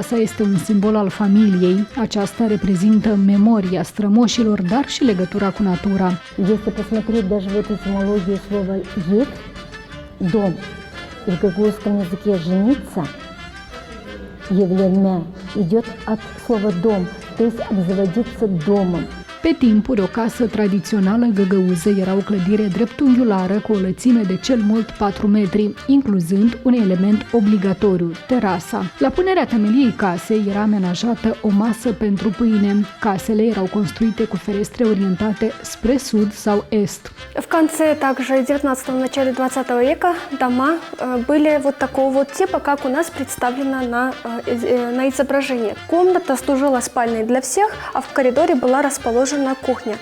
Casa este un simbol al familiei. Aceasta reprezintă memoria strămoșilor, dar și legătura cu natura. Если посмотреть даже в эту этимологию слова «ед», «дом», и в гагаузском языке «жениться», «евленме» идет от слова «дом», то есть обзаводиться домом. Pe timpuri, o casă tradițională găgăuză era o clădire dreptunghiulară cu o lățime de cel mult 4 metri, incluzând un element obligatoriu, terasa. La punerea temeliei casei era amenajată o masă pentru pâine. Casele erau construite cu ferestre orientate spre sud sau est. В конце также 19-го, начале 20 века дома были вот такого вот типа, как у нас представлено на изображении. Комната служила спальней для всех, а в коридоре была расположена кухня.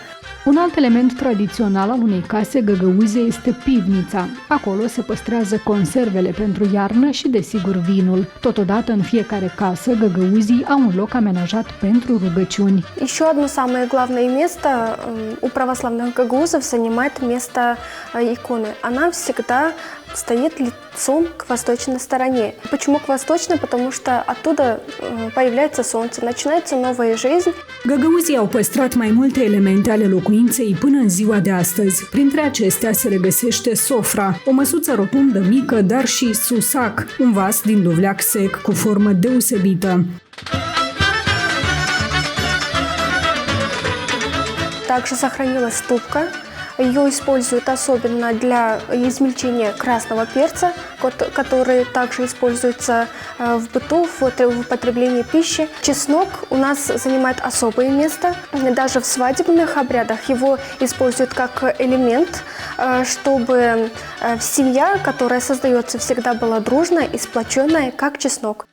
Un alt element tradițional al unei case găgăuze este pivnița. Acolo se păstrează conservele pentru iarnă și, desigur, vinul. Totodată, în fiecare casă, găgăuzii au un loc amenajat pentru rugăciuni. Еще одно самое главное место у православных гагаузов занимает место иконы. Она всегда стоит лицом к восточной стороне. Почему к восточной? Потому что оттуда появляется солнце, начинается новая жизнь. Găgăuzii au păstrat mai multe elemente ale locuinței până în ziua de astăzi. Printre acestea se regăsește sofra, o măsuță rotundă mică, dar și susac, un vas din dovleac sec cu formă deosebită. Также сохранилась ступка. Ее используют особенно для измельчения красного перца, который также используется в быту, в употреблении пищи. Чеснок у нас занимает особое место. Даже в свадебных обрядах его используют как элемент, чтобы семья, которая создается, всегда была дружная и сплоченная, как чеснок.